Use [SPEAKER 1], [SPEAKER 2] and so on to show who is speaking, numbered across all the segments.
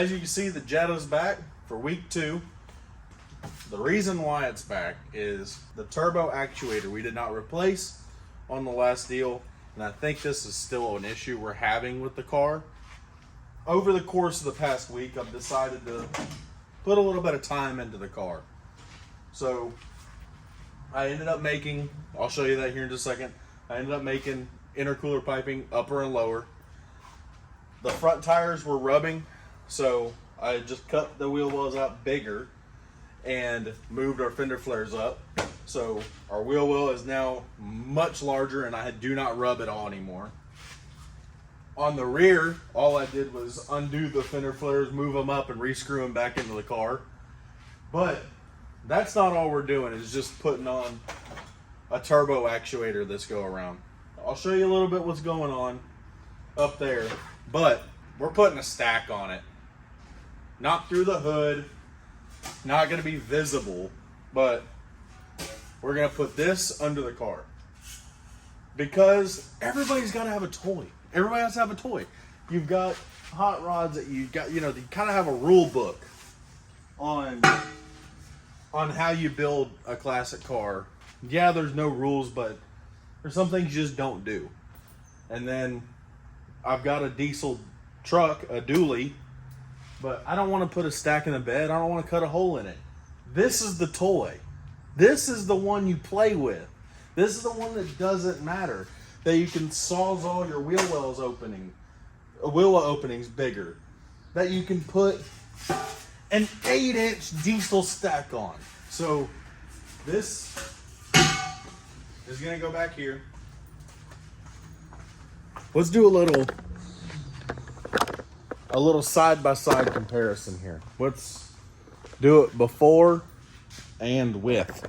[SPEAKER 1] as you can see, the Jetta's back for week 2. The reason why it's back is the turbo actuator we did not replace on the last deal, and I think this is still an issue we're having with the car. Over the course of the past week, I've decided to put a little bit of time into the car. So I ended up making, I'll show you that here in just a second, I ended up making intercooler piping upper and lower. The front tires were rubbing, so I just cut the wheel wells out bigger and moved our fender flares up. So our wheel well is now much larger and I do not rub at all anymore. On the rear, all I did was undo the fender flares, move them up, and re-screw them back into the car. But that's not all we're doing, is just putting on a turbo actuator this go around. I'll show you a little bit what's going on up there, but we're putting a stack on it. Not through the hood, not gonna be visible, but we're gonna put this under the car. Because everybody's gotta have a toy. Everybody has to have a toy. You've got hot rods that you got, you know, you kind of have a rule book on how you build a classic car. Yeah, there's no rules, but there's some things you just don't do. And then I've got a diesel truck, a dually, but I don't want to put a stack in the bed. I don't want to cut a hole in it. This is the toy. This is the one you play with. This is the one that doesn't matter. That you can sawzall your wheel wells opening, wheel well openings bigger. That you can put an 8-inch diesel stack on. So this is gonna go back here. Let's do a little side-by-side comparison here. Let's do it before and with.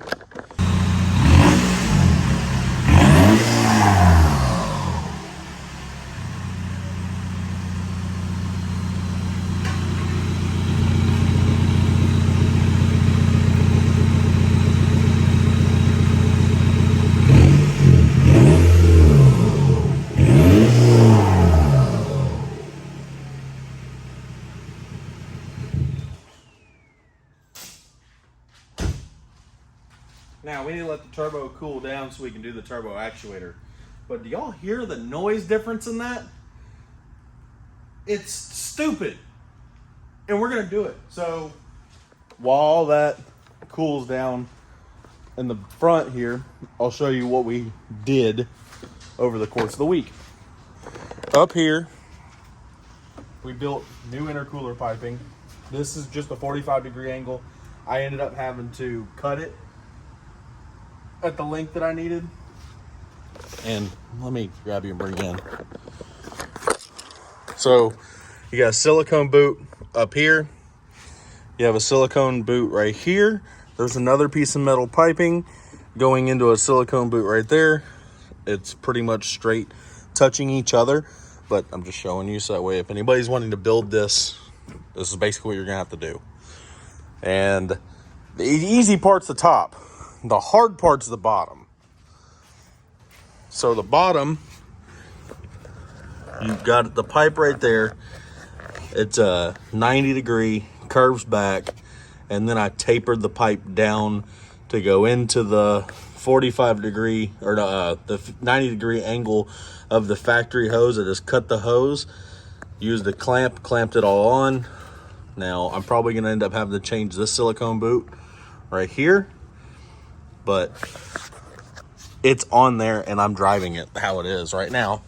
[SPEAKER 1] Now we need to let the turbo cool down so we can do the turbo actuator. But do y'all hear the noise difference in that? It's stupid. And we're gonna do it. So while that cools down in the front here, I'll show you what we did over the course of the week. Up here, we built new intercooler piping. This is just a 45-degree angle. I ended up having to cut it at the length that I needed. And let me grab you and bring you in. So you got a silicone boot up here. You have a silicone boot right here. There's another piece of metal piping going into a silicone boot right there. It's pretty much straight touching each other, but I'm just showing you so that way if anybody's wanting to build this, this is basically what you're gonna have to do. And the easy part's the top. The hard part's the bottom. So the bottom, you've got the pipe right there. It's a 90-degree, curves back, and then I tapered the pipe down to go into the 45-degree or the 90-degree angle of the factory hose. I just cut the hose, used the clamp, clamped it all on. Now I'm probably gonna end up having to change this silicone boot right here, but it's on there and I'm driving it how it is right now.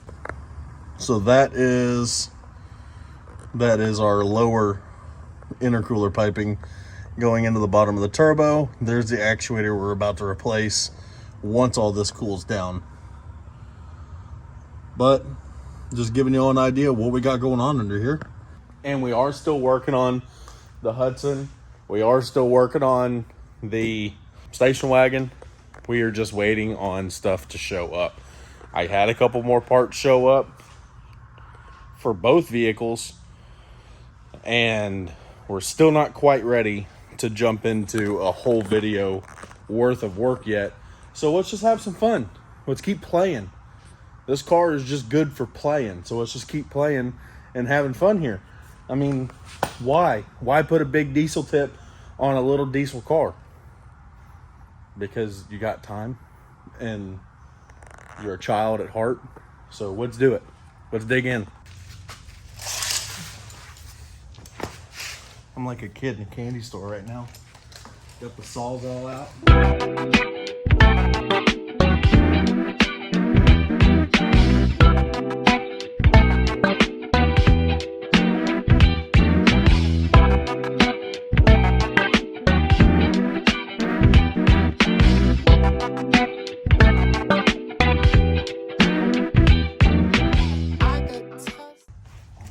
[SPEAKER 1] So that is our lower intercooler piping going into the bottom of the turbo. There's the actuator we're about to replace once all this cools down. But just giving you all an idea of what we got going on under here. And we are still working on the Hudson. We are still working on the station wagon. We are just waiting on stuff to show up. I had a couple more parts show up for both vehicles, and we're still not quite ready to jump into a whole video worth of work yet. So let's just have some fun. Let's keep playing. This car is just good for playing. So let's just keep playing and having fun here. I mean, why? Why put a big diesel tip on a little diesel car? Because you got time and you're a child at heart. So let's do it. Let's dig in. I'm like a kid in a candy store right now. Got the saws all out.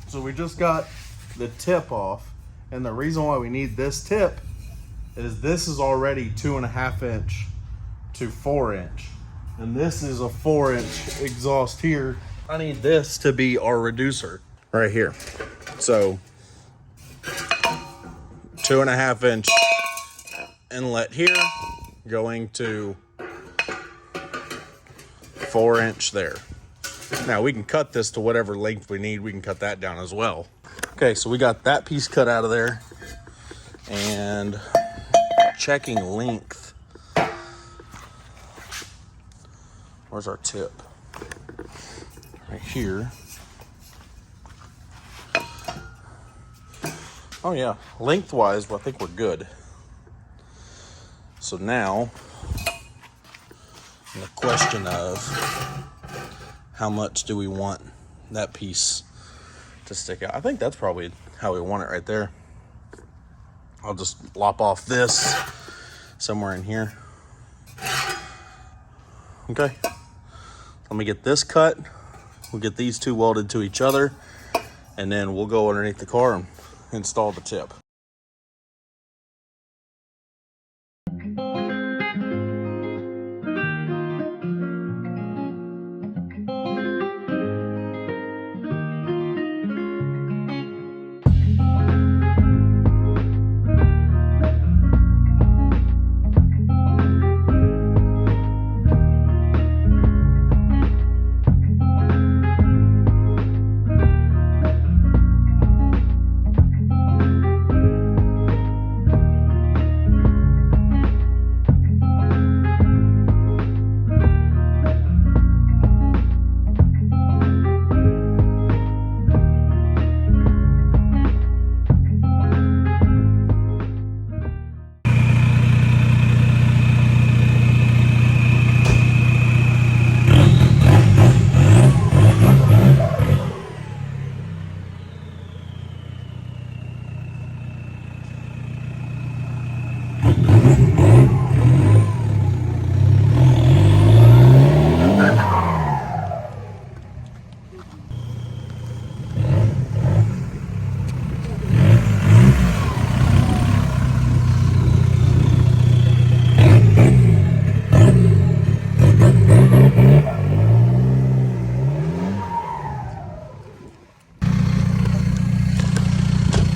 [SPEAKER 1] So we just got the tip off. And the reason why we need this tip is this is already 2.5 inch to 4 inch. And this is a 4 inch exhaust here. I need this to be our reducer right here. So 2.5 inch inlet here going to 4 inch there. Now we can cut this to whatever length we need. We can cut that down as well. Okay, so we got that piece cut out of there, and checking length. Where's our tip? Right here. Oh yeah, lengthwise, well, I think we're good. So now, the question of how much do we want that piece to stick out? I think that's probably how we want it right there. I'll just lop off this somewhere in here. Okay, let me get this cut. We'll get these two welded to each other, and then we'll go underneath the car and install the tip.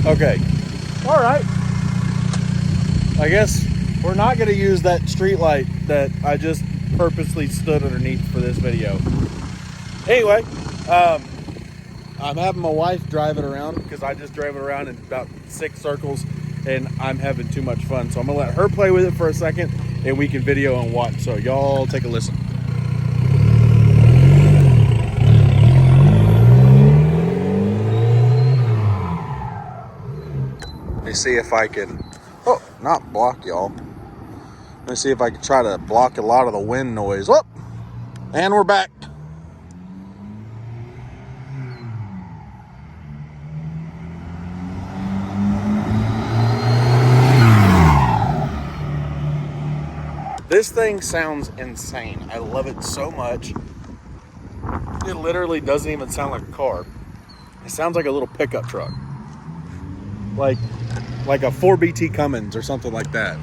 [SPEAKER 1] Okay, all right. I guess we're not gonna use that street light that I just purposely stood underneath for this video. Anyway, I'm having my wife drive it around because I just drove it around in about 6 circles and I'm having too much fun. So I'm gonna let her play with it for a second and we can video and watch. So y'all take a listen. Let me see if I can, not block y'all. Let me see if I can try to block a lot of the wind noise. Oh, and we're back. This thing sounds insane. I love it so much. It literally doesn't even sound like a car. It sounds like a little pickup truck. Like a 4BT Cummins or something like that.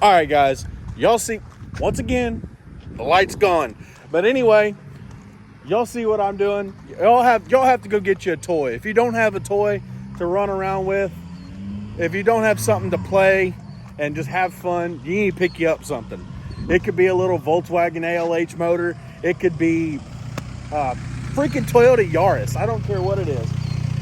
[SPEAKER 1] All right, guys, y'all see, once again, the light's gone. But anyway, y'all see what I'm doing. Y'all have to go get you a toy. If you don't have a toy to run around with, if you don't have something to play, and just have fun, you need to pick you up something. It could be a little Volkswagen ALH motor. It could be freaking Toyota Yaris. I don't care what it is.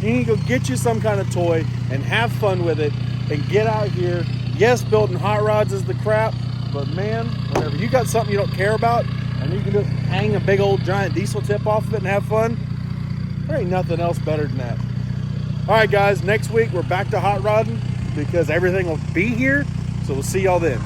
[SPEAKER 1] You need to go get you some kind of toy and have fun with it and get out here. Yes, building hot rods is the crap, but man, whenever you got something you don't care about and you can just hang a big old giant diesel tip off of it and have fun, there ain't nothing else better than that. All right, guys, next week we're back to hot rodding because everything will be here. So we'll see y'all then.